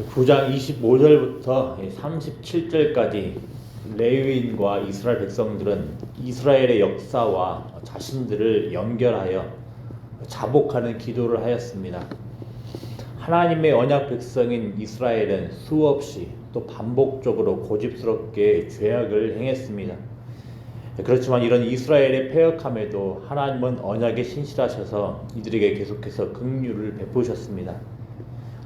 9장 25절부터 37절까지 레위인과 이스라엘 백성들은 이스라엘의 역사와 자신들을 연결하여 자복하는 기도를 하였습니다. 하나님의 언약 백성인 이스라엘은 수없이 또 반복적으로 고집스럽게 죄악을 행했습니다. 그렇지만 이런 이스라엘의 패역함에도 하나님은 언약에 신실하셔서 이들에게 계속해서 긍휼을 베푸셨습니다.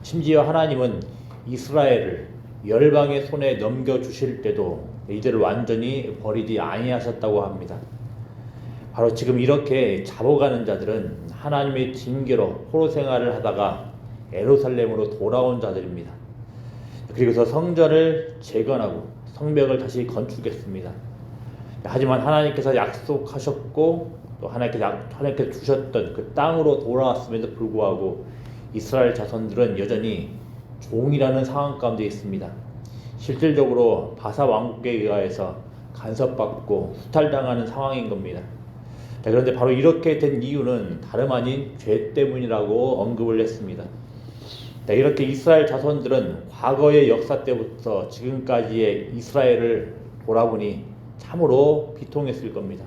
심지어 하나님은 이스라엘을 열방의 손에 넘겨주실 때도 이들을 완전히 버리지 아니하셨다고 합니다. 바로 지금 이렇게 잡아가는 자들은 하나님의 징계로 포로 생활을 하다가 예루살렘으로 돌아온 자들입니다. 그리고서 성전을 재건하고 성벽을 다시 건축했습니다. 하지만 하나님께서 약속하셨고 또 하나님께서 주셨던 그 땅으로 돌아왔음에도 불구하고 이스라엘 자손들은 여전히 종이라는 상황 가운데 있습니다. 실질적으로 바사 왕국에 의하여서 간섭받고 수탈당하는 상황인 겁니다. 그런데 바로 이렇게 된 이유는 다름 아닌 죄 때문이라고 언급을 했습니다. 이렇게 이스라엘 자손들은 과거의 역사 때부터 지금까지의 이스라엘을 돌아보니 참으로 비통했을 겁니다.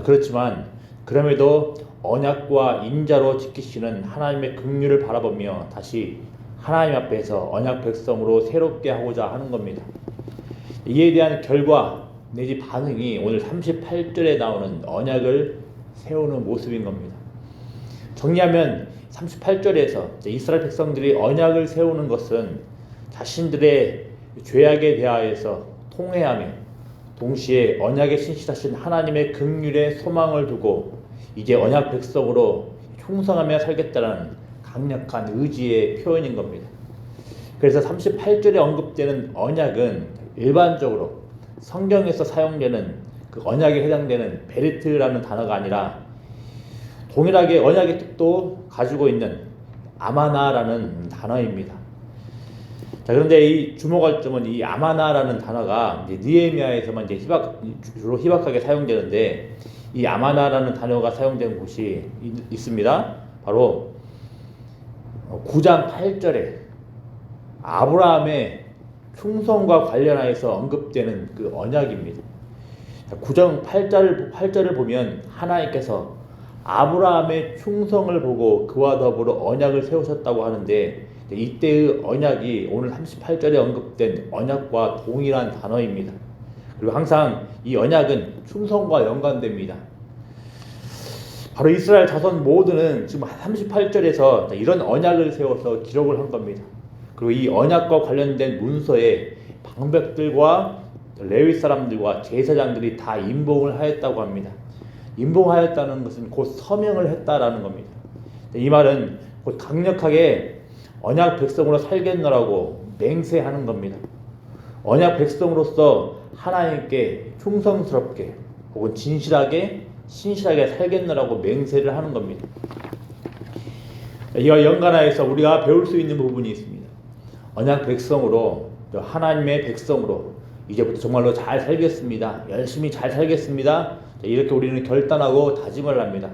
그렇지만 그럼에도 언약과 인자로 지키시는 하나님의 긍휼을 바라보며 다시 하나님 앞에서 언약 백성으로 새롭게 하고자 하는 겁니다. 이에 대한 결과 내지 반응이 오늘 38절에 나오는 언약을 세우는 모습인 겁니다. 정리하면 38절에서 이스라엘 백성들이 언약을 세우는 것은 자신들의 죄악에 대하여서 통회하며 동시에 언약에 신실하신 하나님의 긍휼에 소망을 두고 이제 언약 백성으로 충성하며 살겠다는 강력한 의지의 표현인 겁니다. 그래서 38절에 언급되는 언약은 일반적으로 성경에서 사용되는 그 언약에 해당되는 베르트라는 단어가 아니라 동일하게 언약의 뜻도 가지고 있는 아마나라는 단어입니다. 그런데 이 주목할 점은 이 아마나라는 단어가 느헤미야에서만 주로 희박하게 사용되는데 이 아마나라는 단어가 사용된 곳이 있습니다. 바로 9장 8절에 아브라함의 충성과 관련하여서 언급되는 그 언약입니다. 9장 8절을 보면 하나님께서 아브라함의 충성을 보고 그와 더불어 언약을 세우셨다고 하는데 이때의 언약이 오늘 38절에 언급된 언약과 동일한 단어입니다. 그리고 항상 이 언약은 충성과 연관됩니다. 바로 이스라엘 자손 모두는 지금 38절에서 이런 언약을 세워서 기록을 한 겁니다. 그리고 이 언약과 관련된 문서에 방백들과 레위 사람들과 제사장들이 다 임봉을 하였다고 합니다. 임봉하였다는 것은 곧 서명을 했다라는 겁니다. 이 말은 곧 강력하게 언약 백성으로 살겠노라고 맹세하는 겁니다. 언약 백성으로서 하나님께 충성스럽게 혹은 신실하게 살겠노라고 맹세를 하는 겁니다. 이와 연관하여서 우리가 배울 수 있는 부분이 있습니다. 언약 백성으로 하나님의 백성으로 이제부터 정말로 잘 살겠습니다. 열심히 잘 살겠습니다. 이렇게 우리는 결단하고 다짐을 합니다.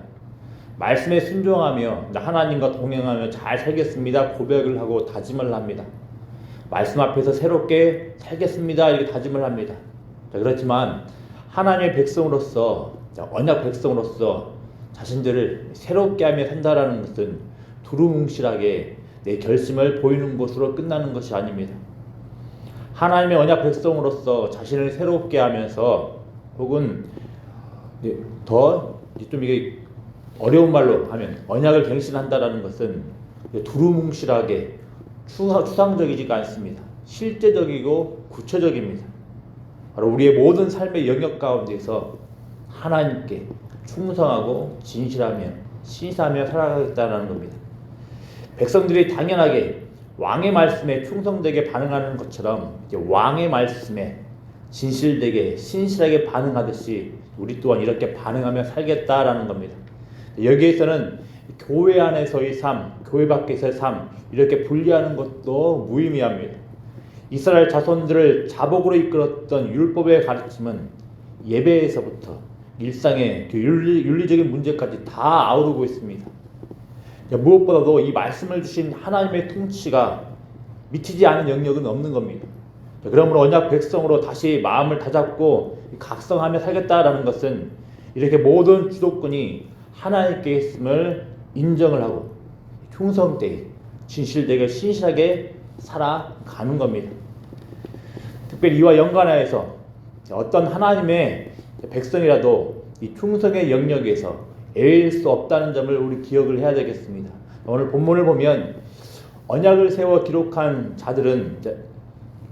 말씀에 순종하며 하나님과 동행하며 잘 살겠습니다. 고백을 하고 다짐을 합니다. 말씀 앞에서 새롭게 살겠습니다. 이렇게 다짐을 합니다. 그렇지만 하나님의 백성으로서 언약 백성으로서 자신들을 새롭게 하며 산다라는 것은 두루뭉실하게 내 결심을 보이는 것으로 끝나는 것이 아닙니다. 하나님의 언약 백성으로서 자신을 새롭게 하면서 혹은 더 좀 이게 어려운 말로 하면 언약을 갱신한다라는 것은 두루뭉실하게 추상적이지가 않습니다. 실제적이고 구체적입니다. 바로 우리의 모든 삶의 영역 가운데서 하나님께 충성하고 진실하며 신실하며 살아가겠다는 겁니다. 백성들이 당연하게 왕의 말씀에 충성되게 반응하는 것처럼 왕의 말씀에 진실되게 신실하게 반응하듯이 우리 또한 이렇게 반응하며 살겠다라는 겁니다. 여기에서는 교회 안에서의 삶, 교회 밖에서의 삶 이렇게 분리하는 것도 무의미합니다. 이스라엘 자손들을 자복으로 이끌었던 율법의 가르침은 예배에서부터 일상의 윤리적인 문제까지 다 아우르고 있습니다. 무엇보다도 이 말씀을 주신 하나님의 통치가 미치지 않은 영역은 없는 겁니다. 그러므로 언약 백성으로 다시 마음을 다잡고 각성하며 살겠다라는 것은 이렇게 모든 주도권이 하나님께 있음을 인정을 하고 충성되게 진실되게 신실하게 살아가는 겁니다. 특별히 이와 연관하여서 어떤 하나님의 백성이라도 이 충성의 영역에서 애일 수 없다는 점을 우리 기억을 해야 되겠습니다. 오늘 본문을 보면 언약을 세워 기록한 자들은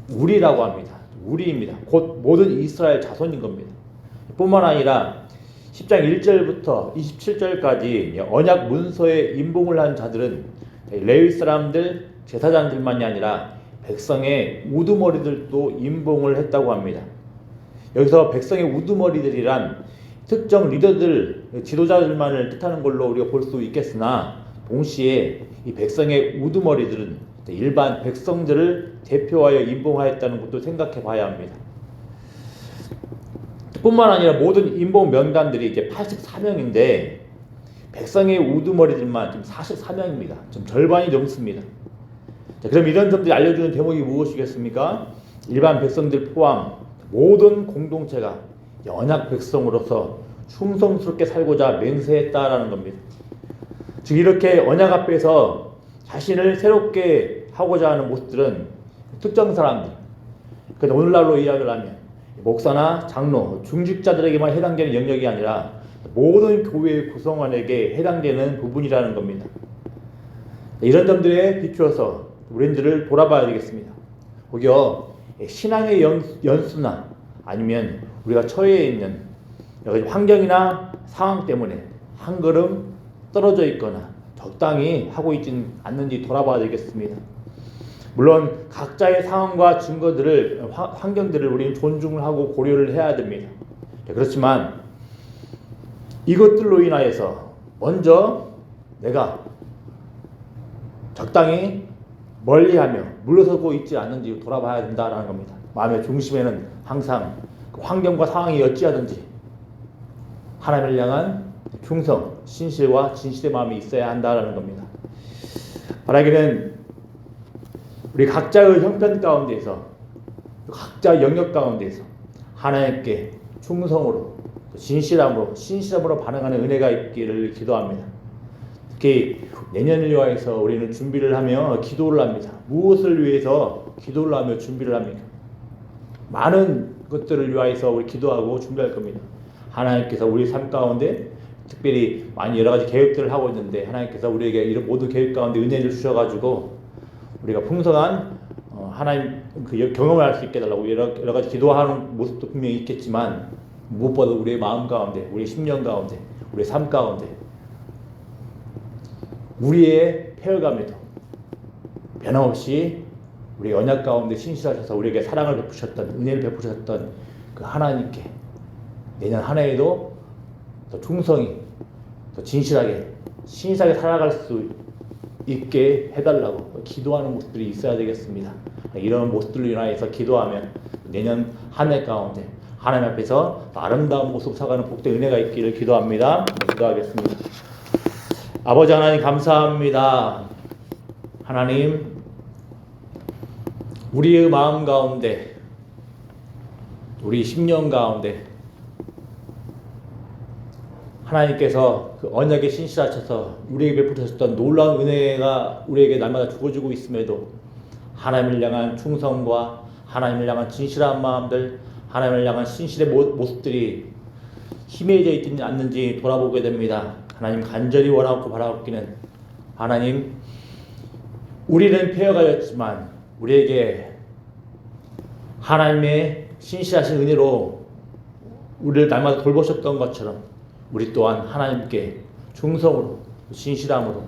우리라고 합니다. 우리입니다. 곧 모든 이스라엘 자손인 겁니다. 뿐만 아니라 10장 1절부터 27절까지 언약 문서에 임봉을 한 자들은 레위 사람들, 제사장들만이 아니라 백성의 우두머리들도 임봉을 했다고 합니다. 여기서 백성의 우두머리들이란 특정 리더들, 지도자들만을 뜻하는 걸로 우리가 볼 수 있겠으나 동시에 이 백성의 우두머리들은 일반 백성들을 대표하여 임봉하였다는 것도 생각해 봐야 합니다. 뿐만 아니라 모든 임봉 명단들이 이제 84명인데 백성의 우두머리들만 지금 44명입니다. 좀 절반이 넘습니다. 자, 그럼 이런 점들이 알려주는 대목이 무엇이겠습니까? 일반 백성들 포함 모든 공동체가 언약 백성으로서 충성스럽게 살고자 맹세했다라는 겁니다. 즉 이렇게 언약 앞에서 자신을 새롭게 하고자 하는 모습들은 특정 사람들, 그런데 오늘날로 이야기를 하면 목사나 장로, 중직자들에게만 해당되는 영역이 아니라 모든 교회의 구성원에게 해당되는 부분이라는 겁니다. 이런 점들에 비추어서 우리들을 돌아봐야 되겠습니다. 혹여 신앙의 연수나 아니면 우리가 처해 있는 환경이나 상황 때문에 한 걸음 떨어져 있거나 적당히 하고 있지는 않는지 돌아봐야 되겠습니다. 물론 각자의 상황과 증거들을, 환경들을 우리는 존중을 하고 고려를 해야 됩니다. 그렇지만 이것들로 인하여서 먼저 내가 적당히 멀리하며 물러서고 있지 않는지 돌아봐야 된다는 겁니다. 마음의 중심에는 항상 그 환경과 상황이 어찌하든지 하나님을 향한 충성, 신실과 진실의 마음이 있어야 한다는 겁니다. 바라기는 우리 각자의 형편 가운데에서 각자 영역 가운데에서 하나님께 충성으로 진실함으로 신실함으로 반응하는 은혜가 있기를 기도합니다. 특히 내년을 위하여서 우리는 준비를 하며 기도를 합니다. 무엇을 위해서 기도를 하며 준비를 합니까? 많은 것들을 위하여서 우리 기도하고 준비할 겁니다. 하나님께서 우리 삶 가운데 특별히 많이 여러 가지 계획들을 하고 있는데 하나님께서 우리에게 이런 모든 계획 가운데 은혜를 주셔가지고 우리가 풍성한 하나님 그 경험을 할 수 있게 해달라고 여러 가지 기도하는 모습도 분명히 있겠지만 무엇보다 우리의 마음 가운데, 우리의 심령 가운데, 우리의 삶 가운데 우리의 폐허감에도 변함없이 우리 언약 가운데 신실하셔서 우리에게 사랑을 베푸셨던, 은혜를 베푸셨던 그 하나님께 내년 한 해에도 더 충성히, 더 진실하게, 신실하게 살아갈 수 있게 해달라고 기도하는 모습들이 있어야 되겠습니다. 이런 모습들로 인하여서 기도하면 내년 한 해 가운데 하나님 앞에서 아름다운 모습 살아가는 복된 은혜가 있기를 기도합니다. 기도하겠습니다. 아버지 하나님 감사합니다. 하나님 우리의 마음 가운데 우리 심령 가운데 하나님께서 그 언약에 신실하셔서 우리에게 베푸셨던 놀라운 은혜가 우리에게 날마다 주어지고 있음에도 하나님을 향한 충성과 하나님을 향한 진실한 마음들, 하나님을 향한 신실의 모습들이 희미해져 있지 않는지 돌아보게 됩니다. 하나님 간절히 원하고 바라옵기는 하나님 우리는 폐허가였지만 우리에게 하나님의 신실하신 은혜로 우리를 날마다 돌보셨던 것처럼 우리 또한 하나님께 충성으로 신실함으로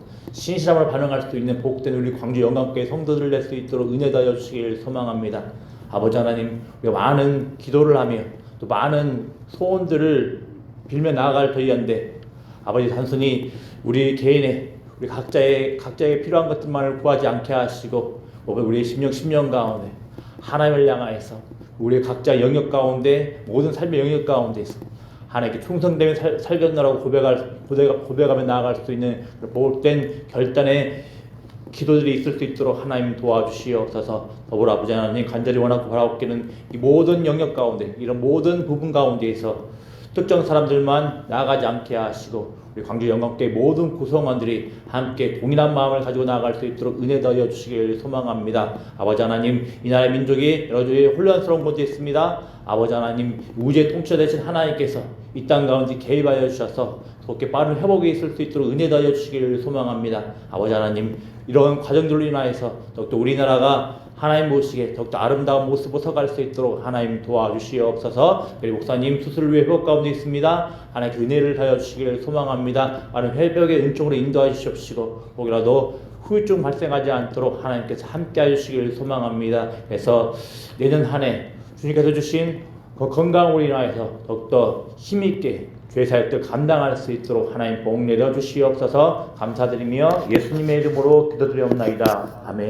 반응할 수 있는 복된 우리 광주 영광교회 성도들 낼 수 있도록 은혜 다여 주시길 소망합니다. 아버지 하나님 우리가 많은 기도를 하며 또 많은 소원들을 빌며 나아갈 터이한데 아버지 단순히 우리 개인의 우리 각자의 필요한 것들만을 구하지 않게 하시고 우리의 심령 가운데 하나님을 향하여서 우리 각자 영역 가운데 모든 삶의 영역 가운데서 하나님께 충성되며 살겠노라고 고백하며 나아갈 수 있는 복된 결단의 기도들이 있을 수 있도록 하나님 도와주시옵소서. 더불어 아버지 하나님 간절히 원하고 바라옵기는 이 모든 영역 가운데 이런 모든 부분 가운데에서 특정 사람들만 나아가지 않게 하시고 우리 광주 영광교회 모든 구성원들이 함께 동일한 마음을 가지고 나아갈 수 있도록 은혜 더하여 주시길 소망합니다. 아버지 하나님, 이 나라의 민족이 여러 가지 혼란스러운 곳에 있습니다. 아버지 하나님, 우주의 통치자 되신 하나님께서 이 땅 가운데 개입하여 주셔서 더욱게 빠른 회복이 있을 수 있도록 은혜 더하여 주시기를 소망합니다. 아버지 하나님, 이런 과정들로 인하여서 더욱더 우리나라가 하나님 모시기에 더욱더 아름다운 모습으로 서갈 수 있도록 하나님 도와주시옵소서. 그리고 목사님 수술을 위해 회복 가운데 있습니다. 하나님 은혜를 하여 주시기를 소망합니다. 많은 회복의 은총으로 인도하여 주시옵시고 혹이라도 후유증 발생하지 않도록 하나님께서 함께 해주시기를 소망합니다. 그래서 내년 한 해 주님께서 주신 그 건강으로 인하여서 더욱더 힘있게 죄 사역들 감당할 수 있도록 하나님 복 내려 주시옵소서. 감사드리며 예수님의 이름으로 기도드리옵나이다. 아멘.